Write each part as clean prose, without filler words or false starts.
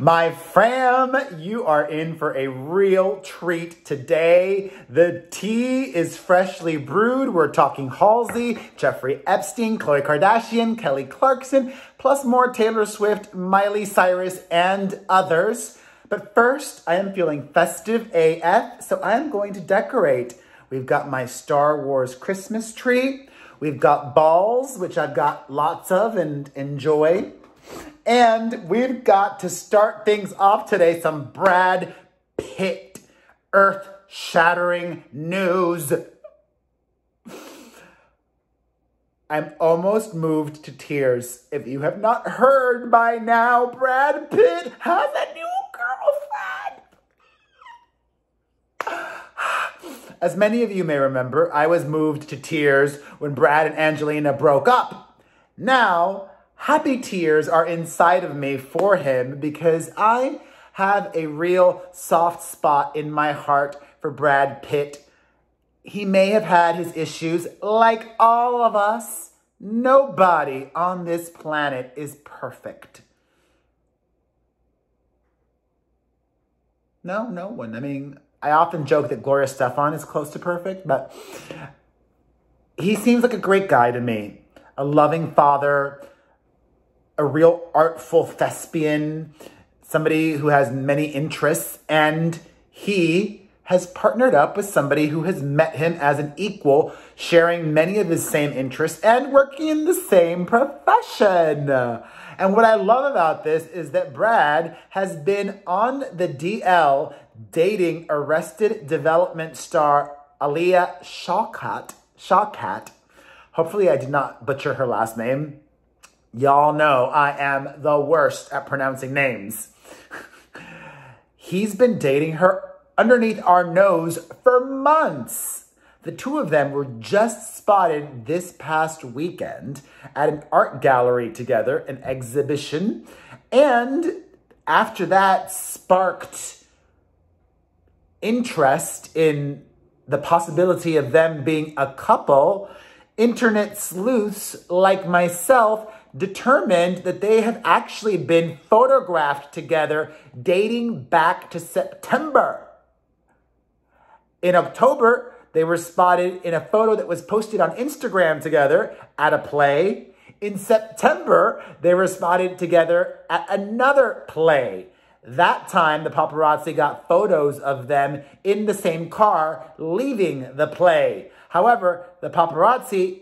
My fam, you are in for a real treat today. The tea is freshly brewed. We're talking Halsey, Jeffrey Epstein, Khloe Kardashian, Kelly Clarkson, plus more Taylor Swift, Miley, Cyrus, and others. But first, I am feeling festive AF, so I am going to decorate. We've got my Star Wars Christmas tree. We've got balls, which I've got lots of and enjoy. And we've got to start things off today, some Brad Pitt earth-shattering news. I'm almost moved to tears. If you have not heard by now, Brad Pitt has a new girlfriend. As many of you may remember, I was moved to tears when Brad and Angelina broke up. Now, happy tears are inside of me for him because I have a real soft spot in my heart for Brad Pitt. He may have had his issues like all of us. Nobody on this planet is perfect. No one. I mean, I often joke that Gloria Estefan is close to perfect, but he seems like a great guy to me. A loving father, a real artful thespian, somebody who has many interests, and he has partnered up with somebody who has met him as an equal, sharing many of his same interests and working in the same profession. And what I love about this is that Brad has been on the DL dating Arrested Development star Alia Shawkat. Hopefully I did not butcher her last name. Y'all know I am the worst at pronouncing names. He's been dating her underneath our nose for months. The two of them were just spotted this past weekend at an art gallery together, an exhibition. And after that sparked interest in the possibility of them being a couple. Internet sleuths like myself determined that they have actually been photographed together dating back to September. In October, they were spotted in a photo that was posted on Instagram together at a play. In September, they were spotted together at another play. That time, the paparazzi got photos of them in the same car leaving the play. However, the paparazzi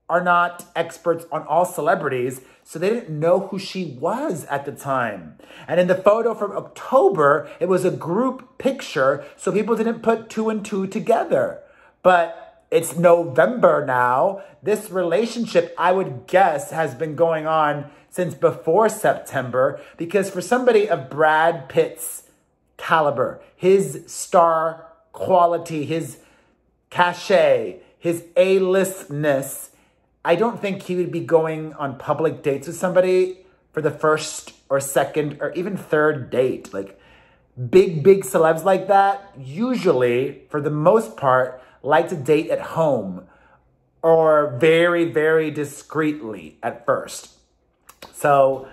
are not experts on all celebrities, so they didn't know who she was at the time. And in the photo from October, it was a group picture, so people didn't put two and two together. But it's November now. This relationship, I would guess, has been going on since before September, because for somebody of Brad Pitt's caliber, his star quality, his cachet, his A-listness, I don't think he would be going on public dates with somebody for the first or second or even third date. Like big celebs like that, usually, for the most part, like to date at home or very discreetly at first. So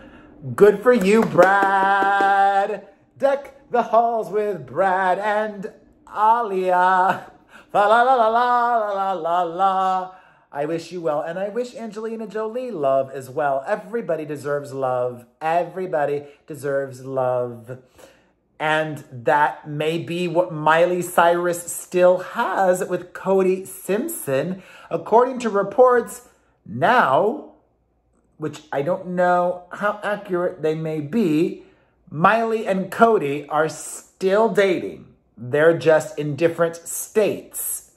good for you, Brad. Deck the halls with Brad and Alia. La la la la la la la la. I wish you well, and I wish Angelina Jolie love as well. Everybody deserves love. Everybody deserves love. And that may be what Miley Cyrus still has with Cody Simpson. According to reports now, which I don't know how accurate they may be, Miley and Cody are still dating. They're just in different states.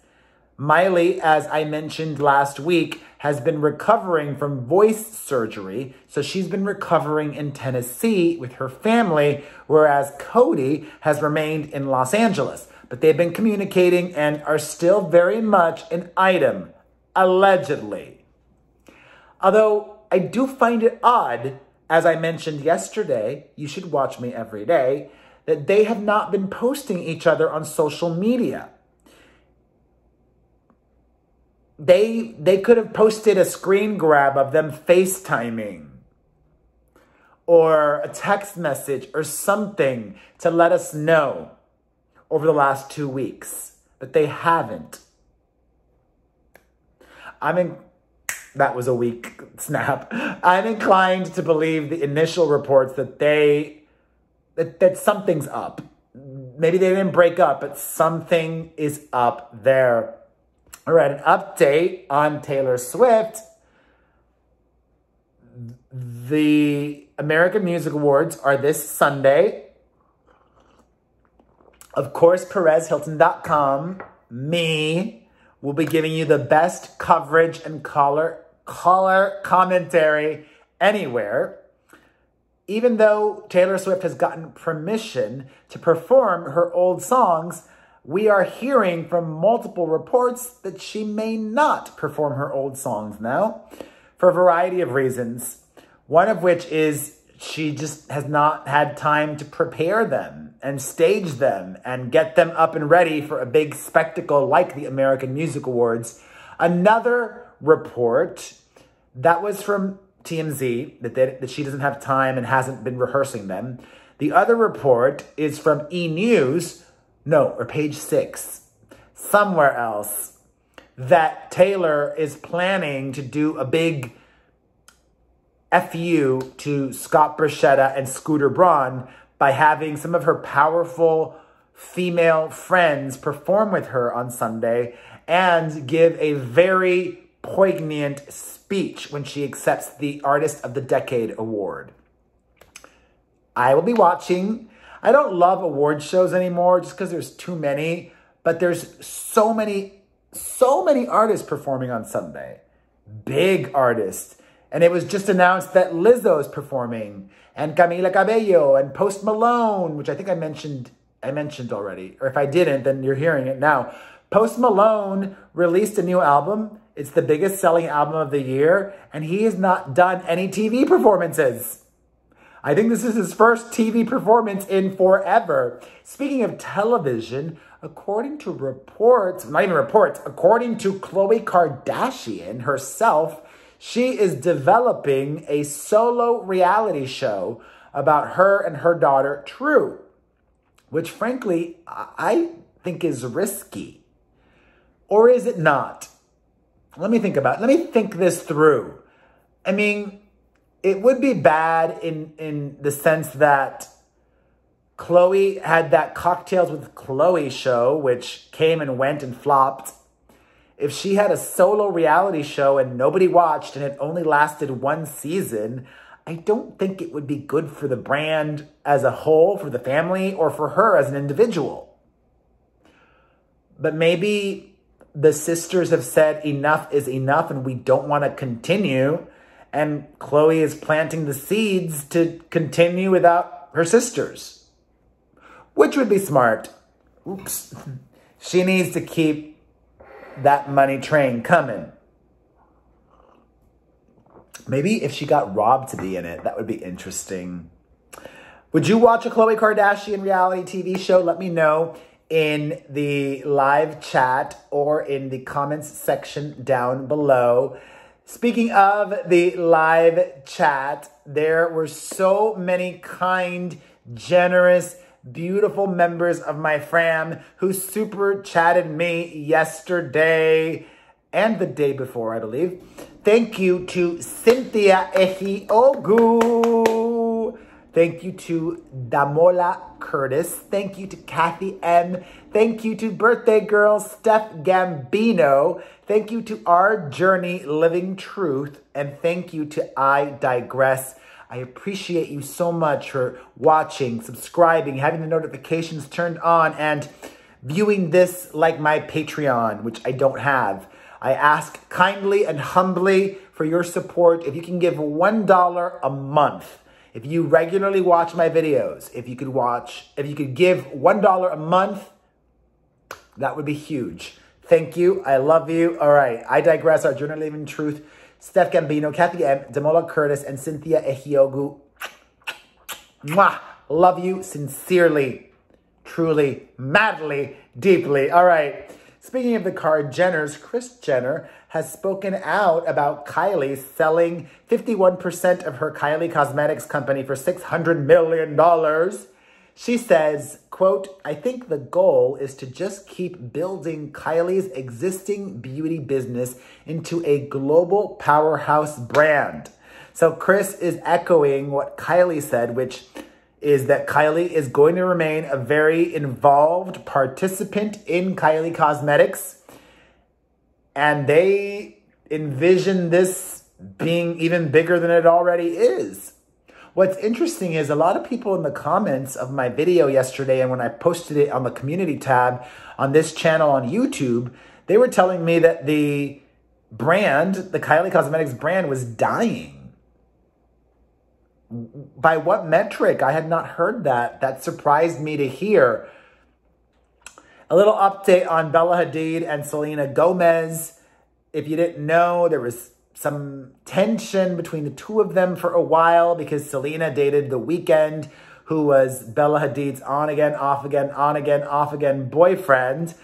Miley, as I mentioned last week, has been recovering from voice surgery, so she's been recovering in Tennessee with her family, whereas Cody has remained in Los Angeles. But they've been communicating and are still very much an item, allegedly. Although I do find it odd, as I mentioned yesterday, you should watch me every day, that they have not been posting each other on social media. They could have posted a screen grab of them FaceTiming or a text message or something to let us know over the last 2 weeks, but they haven't. That was a weak snap. I'm inclined to believe the initial reports that that something's up. Maybe they didn't break up, but something is up there. All right, an update on Taylor Swift. The American Music Awards are this Sunday. Of course, PerezHilton.com, me, will be giving you the best coverage and color commentary anywhere. Even though Taylor Swift has gotten permission to perform her old songs, we are hearing from multiple reports that she may not perform her old songs now for a variety of reasons. One of which is she just has not had time to prepare them and stage them and get them up and ready for a big spectacle like the American Music Awards. Another report that was from TMZ, that she doesn't have time and hasn't been rehearsing them. The other report is from Page 6, somewhere else, that Taylor is planning to do a big FU to Scott Borchetta and Scooter Braun by having some of her powerful female friends perform with her on Sunday and give a very poignant speech when she accepts the Artist of the Decade award. I will be watching. I don't love award shows anymore just because there's too many, but there's so many artists performing on Sunday. Big artists. And it was just announced that Lizzo's performing, and Camila Cabello, and Post Malone, which I think I mentioned already. Or if I didn't, then you're hearing it now. Post Malone released a new album. It's the biggest selling album of the year, and he has not done any TV performances. I think this is his first TV performance in forever. Speaking of television, according to according to Khloe Kardashian herself, she is developing a solo reality show about her and her daughter, True, which frankly, I think is risky. Or is it not? Let me think this through. I mean, it would be bad in the sense that Khloe had that Cocktails with Khloe show, which came and went and flopped. If she had a solo reality show and nobody watched and it only lasted one season, I don't think it would be good for the brand as a whole, for the family, or for her as an individual. But maybe the sisters have said enough is enough and we don't want to continue. And Khloe is planting the seeds to continue without her sisters, which would be smart. Oops. She needs to keep that money train coming. Maybe if she got Rob to be in it, that would be interesting. Would you watch a Khloe Kardashian reality TV show? Let me know in the live chat or in the comments section down below. Speaking of the live chat, there were so many kind, generous, beautiful members of my fam who super chatted me yesterday and the day before, I believe. Thank you to Cynthia Ehiogu. Thank you to Damola Curtis. Thank you to Kathy M. Thank you to birthday girl Steph Gambino. Thank you to Our Journey Living Truth. And thank you to I Digress. I appreciate you so much for watching, subscribing, having the notifications turned on, and viewing this like my Patreon, which I don't have. I ask kindly and humbly for your support. If you can give $1 a month, if you regularly watch my videos, if you could give $1 a month, that would be huge. Thank you. I love you. All right. I Digress, Our Journey Living Truth, Steph Gambino, Kathy M, Damola Curtis, and Cynthia Ehiogu. Mwah! Love you sincerely, truly, madly, deeply. All right. speaking of the Jenners, Kris Jenner has spoken out about Kylie selling 51% of her Kylie Cosmetics company for $600 million. She says, quote, "I think the goal is to just keep building Kylie's existing beauty business into a global powerhouse brand." So Kris is echoing what Kylie said, which is that Kylie is going to remain a very involved participant in Kylie Cosmetics. And they envision this being even bigger than it already is. What's interesting is a lot of people in the comments of my video yesterday and when I posted it on the community tab on this channel on YouTube, they were telling me that the brand, the Kylie Cosmetics brand, was dying. By what metric? I had not heard that. That surprised me to hear. A little update on Bella Hadid and Selena Gomez. If you didn't know, there was some tension between the two of them for a while because Selena dated The Weeknd, who was Bella Hadid's on again, off again, on again, off again boyfriend.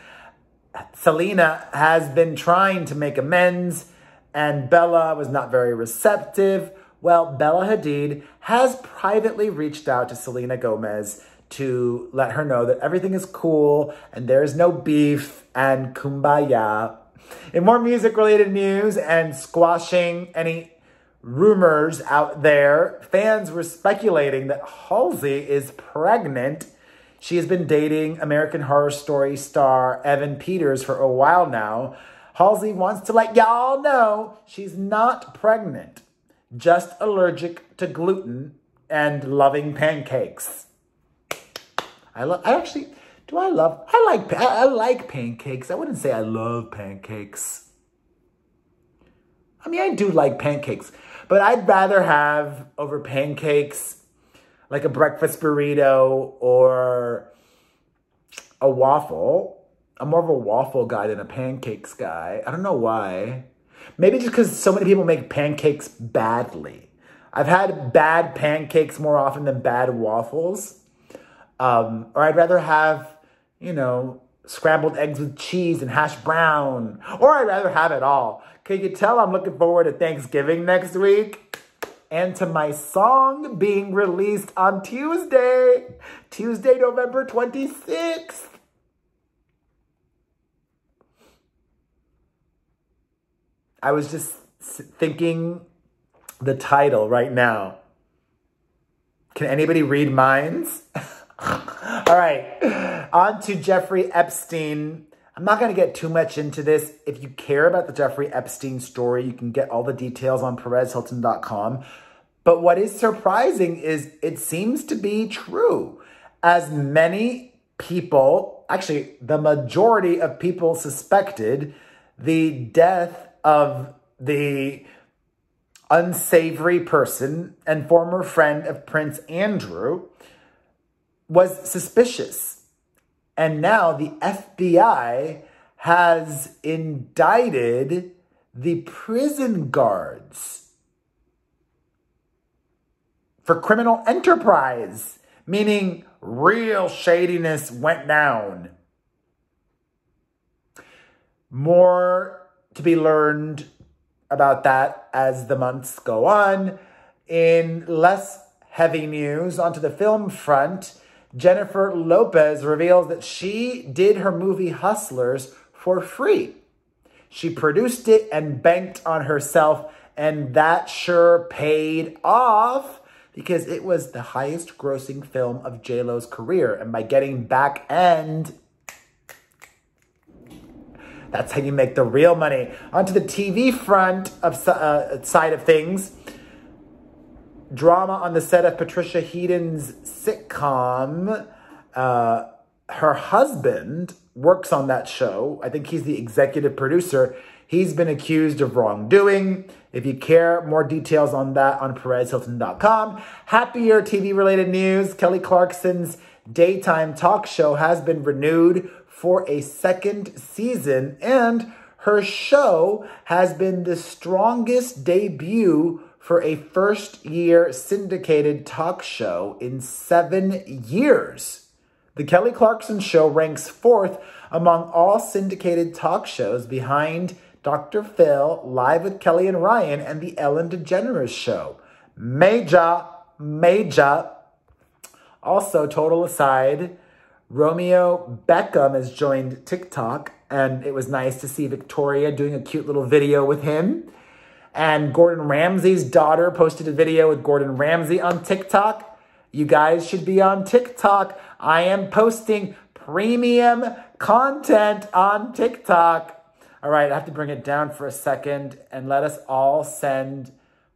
Selena has been trying to make amends and Bella was not very receptive. Well, Bella Hadid has privately reached out to Selena Gomez to let her know that everything is cool and there is no beef and kumbaya. In more music-related news and squashing any rumors out there, fans were speculating that Halsey is pregnant. She has been dating American Horror Story star Evan Peters for a while now. Halsey wants to let y'all know she's not pregnant, just allergic to gluten and loving pancakes. I like pancakes. I wouldn't say I love pancakes. I mean, I do like pancakes, but I'd rather have over pancakes like a breakfast burrito or a waffle. I'm more of a waffle guy than a pancakes guy. I don't know why. Maybe just because so many people make pancakes badly. I've had bad pancakes more often than bad waffles. Or I'd rather have, you know, scrambled eggs with cheese and hash brown. Or I'd rather have it all. Can you tell I'm looking forward to Thanksgiving next week? And to my song being released on Tuesday, November 26th. I was just thinking the title right now. Can anybody read minds? All right, on to Jeffrey Epstein. I'm not going to get too much into this. If you care about the Jeffrey Epstein story, you can get all the details on PerezHilton.com. But what is surprising is it seems to be true. As many people, actually the majority of people suspected, the death of the unsavory person and former friend of Prince Andrew was suspicious. And now the FBI has indicted the prison guards for criminal enterprise, meaning real shadiness went down. More to be learned about that as the months go on. In less heavy news, onto the film front, Jennifer Lopez reveals that she did her movie Hustlers for free. She produced it and banked on herself, and that sure paid off because it was the highest grossing film of J-Lo's career. And by getting back end, that's how you make the real money. Onto the TV front of side of things. Drama on the set of Patricia Heaton's sitcom. Her husband works on that show. I think he's the executive producer. He's been accused of wrongdoing. If you care, more details on that on PerezHilton.com. Happier TV-related news. Kelly Clarkson's daytime talk show has been renewed for a second season, and her show has been the strongest debut for a first-year syndicated talk show in 7 years. The Kelly Clarkson Show ranks 4th among all syndicated talk shows behind Dr. Phil, Live with Kelly and Ryan, and The Ellen DeGeneres Show. Major. Also, total aside, Romeo Beckham has joined TikTok, and it was nice to see Victoria doing a cute little video with him. And Gordon Ramsay's daughter posted a video with Gordon Ramsay on TikTok. You guys should be on TikTok. I am posting premium content on TikTok. All right, I have to bring it down for a second and let us all send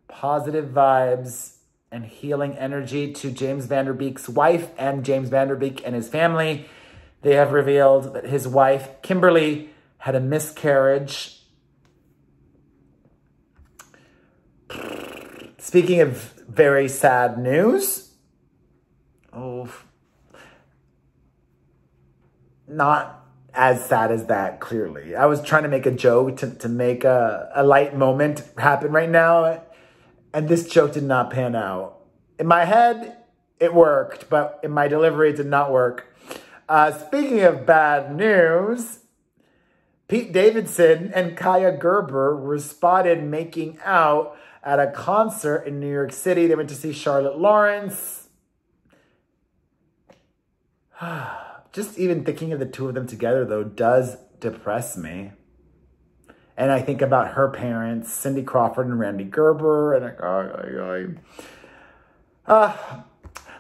positive vibes and healing energy to James Van Der Beek's wife and James Van Der Beek and his family. They have revealed that his wife, Kimberly, had a miscarriage. Speaking of very sad news, not as sad as that, clearly. I was trying to make a joke to make a light moment happen right now, and this joke did not pan out. In my head, it worked, but in my delivery, it did not work. Speaking of bad news, Pete Davidson and Kaya Gerber were spotted making out at a concert in New York City. They went to see Charlotte Lawrence. Just even thinking of the two of them together, though, does depress me. And I think about her parents, Cindy Crawford and Randy Gerber, and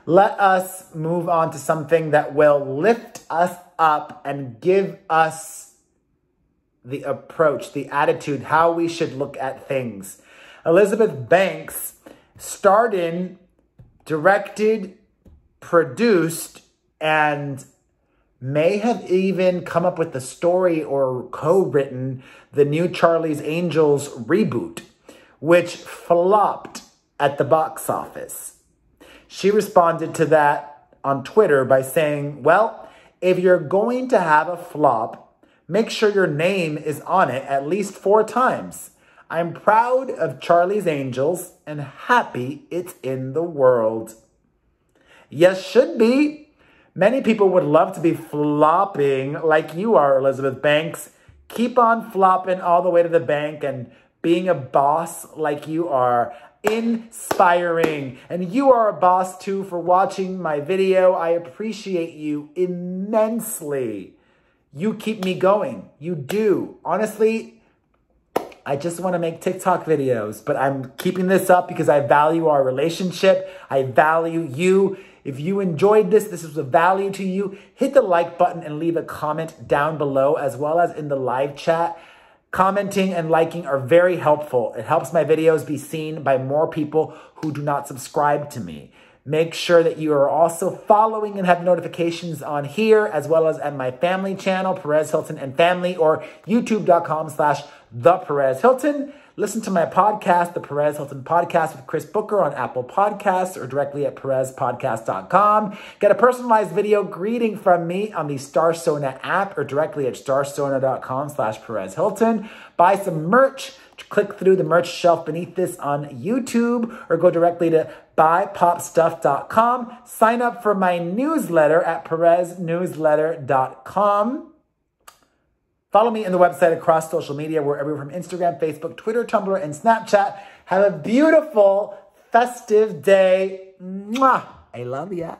let us move on to something that will lift us up and give us the approach, the attitude, how we should look at things. Elizabeth Banks starred, directed, produced, and may have even come up with the story or co-written the new Charlie's Angels reboot, which flopped at the box office. She responded to that on Twitter by saying, well, if you're going to have a flop, make sure your name is on it at least 4 times. I'm proud of Charlie's Angels and happy it's in the world. Yes, should be. Many people would love to be flopping like you are, Elizabeth Banks. Keep on flopping all the way to the bank and being a boss like you are. Inspiring. And you are a boss too for watching my video. I appreciate you immensely. You keep me going. You do. Honestly, I just want to make TikTok videos, but I'm keeping this up because I value our relationship. I value you. If you enjoyed this was of value to you, hit the like button and leave a comment down below, as well as in the live chat. Commenting and liking are very helpful. It helps my videos be seen by more people who do not subscribe to me. Make sure that you are also following and have notifications on here, as well as at my family channel, Perez Hilton and Family, or youtube.com/The Perez Hilton. Listen to my podcast, The Perez Hilton Podcast with Chris Booker on Apple Podcasts or directly at perezpodcast.com. Get a personalized video greeting from me on the Starsona app or directly at starsona.com/Perez Hilton. Buy some merch. Click through the merch shelf beneath this on YouTube or go directly to buypopstuff.com. Sign up for my newsletter at pereznewsletter.com. Follow me on the website across social media, wherever from Instagram, Facebook, Twitter, Tumblr, and Snapchat. Have a beautiful, festive day. Mwah! I love ya.